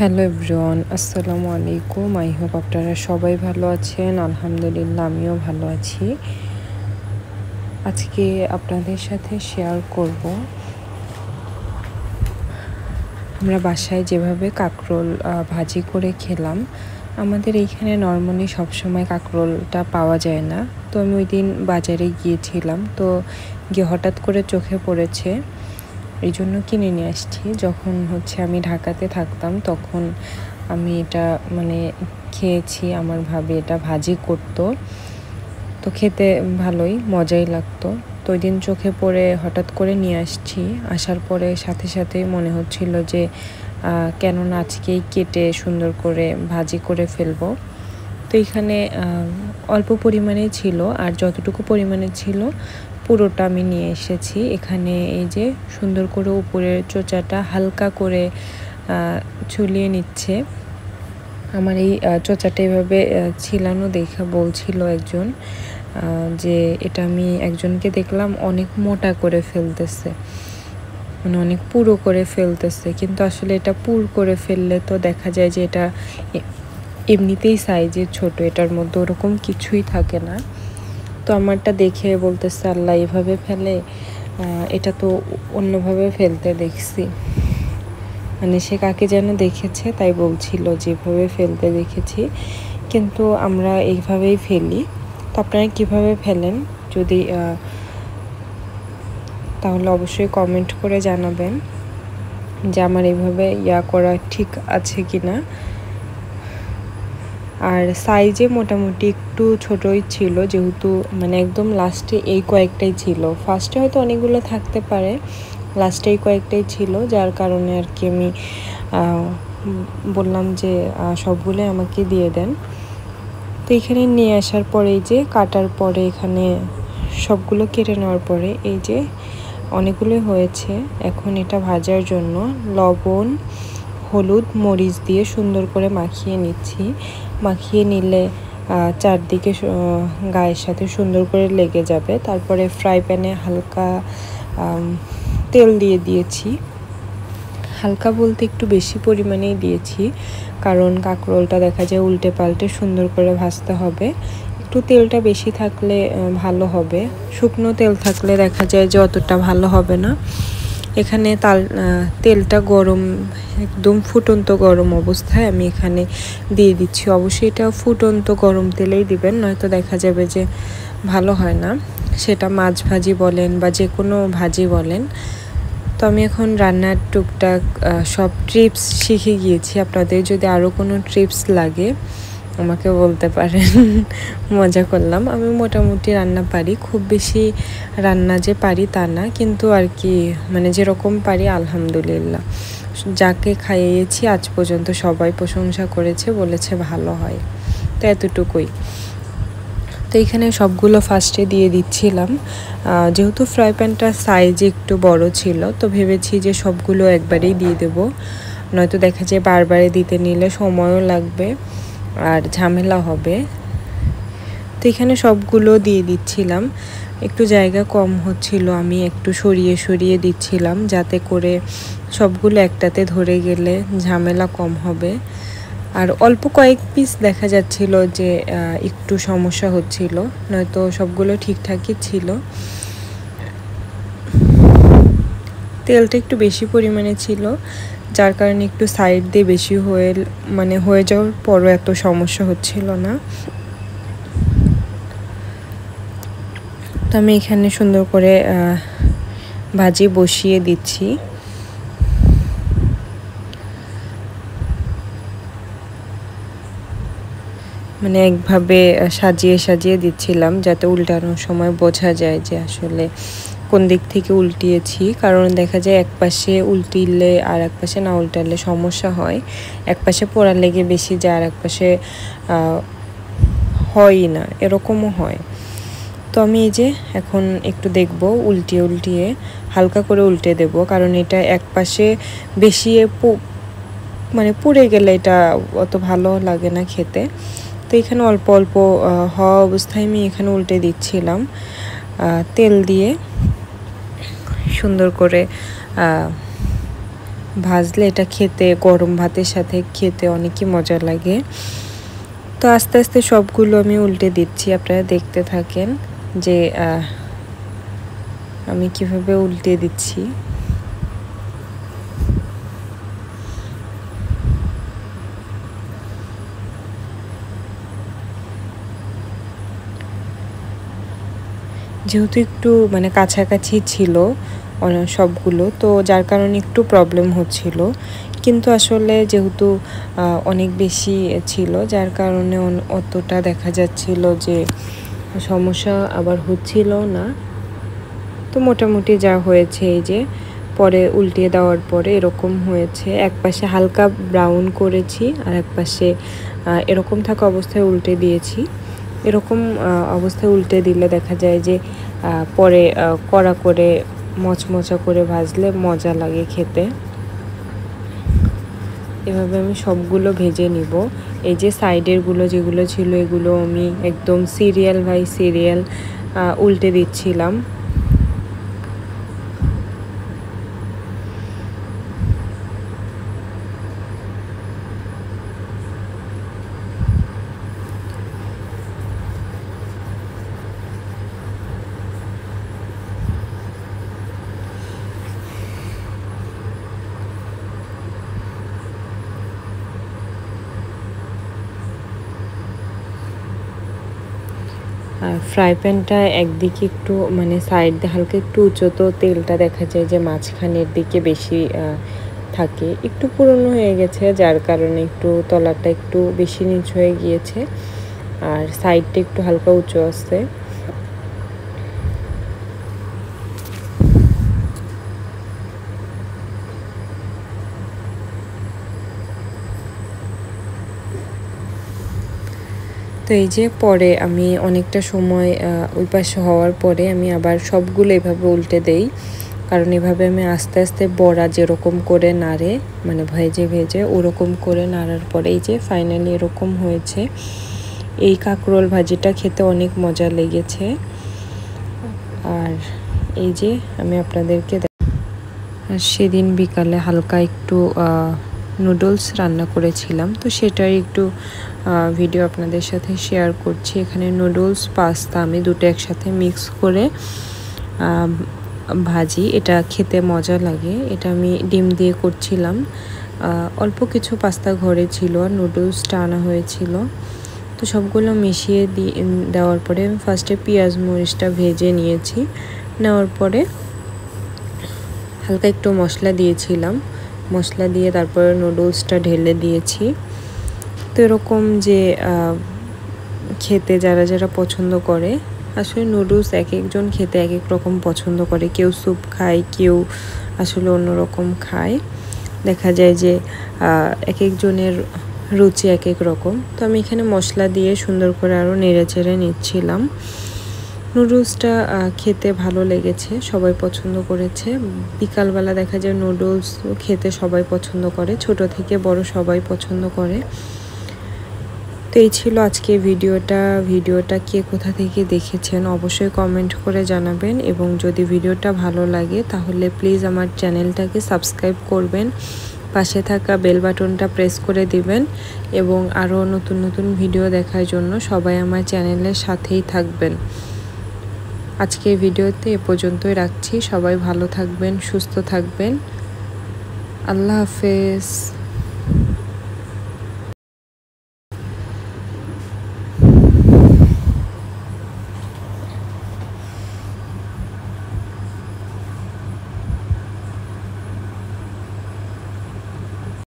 Hello everyone, আসসালামু আলাইকুম। I hope আপনারা সবাই ভালো আছেন। আলহামদুলিল্লাহ আমিও ভালো আছি। আজকে আপনাদের সাথে শেয়ার করব আমরা বাসায় যেভাবে কাঁকরোল ভাজি করে খেলাম। আমাদের এইখানে নর্মালি সবসময় কাঁকরোলটা পাওয়া যায় না, তো আমি ওই দিন বাজারে গিয়েছিলাম, তো গিয়ে হঠাৎ করে চোখে পড়েছে, এই জন্য কিনে নিয়ে আসছি। যখন আমি ঢাকাতে থাকতাম তখন আমি এটা খেয়েছি, আমার ভাবি এটা ভাজি করতো, তো খেতে ভালোই মজাই লাগতো। তো ওই দিন চোখে পড়ে হঠাৎ করে নিয়ে আসছি। আসার পরে সাথে সাথেই মনে হচ্ছিল যে কেননা আজকেই কেটে সুন্দর করে ভাজি করে ফেলবো। তো এখানে অল্প পরিমাণে ছিল, আর যতটুকু পরিমাণে ছিল পুরোটা আমি নিয়ে এসেছি। এখানে এই যে সুন্দর করে উপরের চোচাটা হালকা করে ছুলিয়ে নিচ্ছে। আমার এই চোচাটা এভাবে ছিলানো দেখে বলছিল একজন যে এটা আমি একজনকে দেখলাম অনেক মোটা করে ফেলতেছে, অনেক পুরো করে ফেলতেছে, কিন্তু আসলে এটা পুর করে ফেললে তো দেখা যায় যে এটা এমনিতেই সাইজে ছোট, এটার মধ্যে ওরকম কিছুই থাকে না। তো আমারটা দেখে বলতেছে আল্লাহ এভাবে ফেলে, এটা তো অন্যভাবে ফেলতে দেখছি। সে কাকে যেন দেখেছে তাই বলছিল যেভাবে ফেলতে দেখেছি, কিন্তু আমরা এইভাবেই ফেলি। তো আপনারা কীভাবে ফেলেন যদি তাহলে অবশ্যই কমেন্ট করে জানাবেন যে আমার এইভাবে করা ঠিক আছে কি না। আর সাইজে মোটামুটি একটু ছোটই ছিল, যেহেতু একদম লাস্টে এই কয়েকটাই ছিল। ফার্স্টে হয়তো অনেকগুলো থাকতে পারে, লাস্টে এই কয়েকটাই ছিল, যার কারণে আর কি আমি বললাম যে সবগুলোই আমাকে দিয়ে দেন। তো এখানে নিয়ে আসার পরে এই যে কাটার পরে এখানে সবগুলো কেটে নেওয়ার পরে এই যে অনেকগুলোই হয়েছে। এখন এটা ভাজার জন্য লবণ, হলুদ, মরিচ দিয়ে সুন্দর করে মাখিয়ে নিচ্ছি। মাখিয়ে নিলে চারদিকে গায়ের সাথে সুন্দর করে লেগে যাবে। তারপরে ফ্রাই প্যানে হালকা তেল দিয়ে দিয়েছি, হালকা বলতে একটু বেশি পরিমাণেই দিয়েছি, কারণ কাঁকরোলটা দেখা যায় উল্টে পাল্টে সুন্দর করে ভাজতে হবে। একটু তেলটা বেশি থাকলে ভালো হবে, শুকনো তেল থাকলে দেখা যায় যে অতটা ভালো হবে না। এখানে তেলটা গরম, একদম ফুটন্ত গরম অবস্থায় আমি এখানে দিয়ে দিচ্ছি। অবশ্যই এটা ফুটন্ত গরম তেলেই দিবেন, নয়তো দেখা যাবে যে ভালো হয় না, সেটা মাছ ভাজি বলেন বা যে কোনো ভাজি বলেন। তো আমি এখন রান্নার টুকটাক সব টিপস শিখে গিয়েছি। আপনাদের যদি আরও কোনো টিপস লাগে আমাকে বলতে পারেন। মজা করলাম, আমি মোটামুটি রান্না পারি, খুব বেশি রান্না যে পারি তা না, কিন্তু আর কি যেরকম পারি আলহামদুলিল্লাহ। যাকে খাইয়েছি আজ পর্যন্ত সবাই প্রশংসা করেছে, বলেছে ভালো হয়, তো এতটুকুই। তো এখানে সবগুলো ফার্স্টে দিয়ে দিচ্ছিলাম। যেহেতু ফ্রাই প্যানটা সাইজ একটু বড় ছিল, তো ভেবেছি যে সবগুলো একবারেই দিয়ে দেব, নয়তো দেখা যায় বারবারে দিতে নিলে সময়ও লাগবে আর ঝামেলা হবে। তো এখানে সবগুলো দিয়ে দিচ্ছিলাম, একটু জায়গা কম হচ্ছিল, আমি একটু সরিয়ে সরিয়ে দিচ্ছিলাম যাতে করে সবগুলো একটাতে ধরে গেলে ঝামেলা কম হবে। আর অল্প কয়েক পিস দেখা যাচ্ছিল যে একটু সমস্যা হচ্ছিল, নয়তো সবগুলো ঠিকঠাকই ছিল। তেলটা একটু বেশি পরিমাণে ছিল, যার কারণে একটু সাইড দিয়ে বেশি হয়ে যাওয়ার পরও এত সমস্যা হচ্ছিল না। তো আমি এখানে সুন্দর করে ভাজি বসিয়ে দিচ্ছি। একভাবে সাজিয়ে সাজিয়ে দিচ্ছিলাম যাতে উল্টানোর সময় বোঝা যায় যে আসলে কোন দিক থেকে উল্টিয়েছি, কারণ দেখা যায় এক পাশে উল্টিলে আর এক পাশে না উল্টালে সমস্যা হয়, এক পাশে পোড়া লেগে বেশি যায় আর এক পাশে হয়ই না, এরকমও হয়। তো আমি এই যে এখন একটু দেখব উল্টিয়ে উল্টিয়ে হালকা করে উল্টে দেব, কারণ এটা এক পাশে বেশি পুড়ে গেলে এটা অত ভালো লাগে না খেতে। তো এখানে অল্প অল্প হওয়া অবস্থায় আমি এখানে উল্টে দিচ্ছিলাম, তেল দিয়ে সুন্দর করে ভাজলে এটা খেতে গরম ভাতের সাথে খেতে অনেকই মজা লাগে। তো আস্তে আস্তে সবগুলো আমি উল্টে দিচ্ছি, আপনারা দেখতে থাকেন যে আমি কিভাবে উল্টে দিচ্ছি। যেহেতু একটু মানে কাছাকাছি ছিল সবগুলো, তো যার কারণে একটু প্রবলেম হচ্ছিল, কিন্তু আসলে যেহেতু অনেক বেশি ছিল যার কারণে অতটা দেখা যাচ্ছিল যে সমস্যা আবার হচ্ছিল না। তো মোটামুটি যা হয়েছে এই যে পরে উল্টিয়ে দেওয়ার পরে এরকম হয়েছে, এক পাশে হালকা ব্রাউন করেছি আর এক পাশে এরকম থাকা অবস্থায় উল্টে দিয়েছি। এরকম অবস্থায় উল্টে দিলে দেখা যায় যে পরে কড়া করে মচমচা করে ভাজলে মজা লাগে খেতে। এভাবে আমি সবগুলো ভেজে নিব। এই যে সাইডেরগুলো যেগুলো ছিল এগুলো আমি একদম সিরিয়াল বাই সিরিয়াল উল্টে দিচ্ছিলাম। ফ্রাই প্যানটা একদিকে একটু মানে সাইড দিয়ে হালকা একটু উঁচু, তো তেলটা দেখা যায় যে মাঝখানের দিকে বেশি থাকে। একটু পুরনো হয়ে গেছে যার কারণে একটু তলাটা একটু বেশি নিচ হয়ে গিয়েছে আর সাইডটা একটু হালকা উঁচু আছে। তো এই যে পরে আমি অনেকটা সময় ওই পাশে হওয়ার পরে আমি আবার সবগুলো এভাবে উল্টে দেই, কারণ এভাবে আমি আস্তে আস্তে বড়া যেরকম করে নাড়ে মানে ভেজে ভেজে ওরকম করে নাড়ার পরে এই যে ফাইনালি এরকম হয়েছে। এই কাঁকরোল ভাজিটা খেতে অনেক মজা লেগেছে। আর এই যে আমি আপনাদেরকে সেদিন বিকালে হালকা একটু নুডলস রান্না করেছিলাম, তো সেটাই একটু ভিডিও আপনাদের সাথে শেয়ার করছি। এখানে নুডলস পাস্তা আমি দুটো একসাথে মিক্স করে ভাজি, এটা খেতে মজা লাগে। এটা আমি ডিম দিয়ে করছিলাম। অল্প কিছু পাস্তা ঘরে ছিল আর নুডলসটা আনা হয়েছিল, তো সবগুলো মিশিয়ে দেওয়ার পরে আমি ফার্স্টে পেঁয়াজ মরিচটা ভেজে নিয়েছি। নেওয়ার পরে হালকা একটু মশলা দিয়েছিলাম, মশলা দিয়ে তারপরে নুডলসটা ঢেলে দিয়েছি। তো এরকম যে খেতে যারা যারা পছন্দ করে, আসলে নুডলস এক একজন খেতে এক এক রকম পছন্দ করে, কেউ স্যুপ খায়, কেউ আসলে অন্যরকম খায়। দেখা যায় যে এক একজনের রুচি এক এক রকম। তো আমি এখানে মশলা দিয়ে সুন্দর করে আরও নেড়ে চেড়ে নিচ্ছিলাম। নুডলসটা খেতে ভালো লেগেছে, সবাই পছন্দ করেছে। বিকালবেলা দেখা যায় নুডলস খেতে সবাই পছন্দ করে, ছোট থেকে বড় সবাই পছন্দ করে। তো এই ছিল আজকে ভিডিওটা কে কোথা থেকে দেখেছেন অবশ্যই কমেন্ট করে জানাবেন, এবং যদি ভিডিওটা ভালো লাগে তাহলে প্লিজ আমার চ্যানেলটাকে সাবস্ক্রাইব করবেন, পাশে থাকা বেল বাটনটা প্রেস করে দিবেন, এবং আরও নতুন নতুন ভিডিও দেখার জন্য সবাই আমার চ্যানেলের সাথেই থাকবেন। আজকে ভিডিওতে এ পর্যন্তই রাখছি। সবাই ভালো থাকবেন, সুস্থ থাকবেন। আল্লাহ হাফেজ।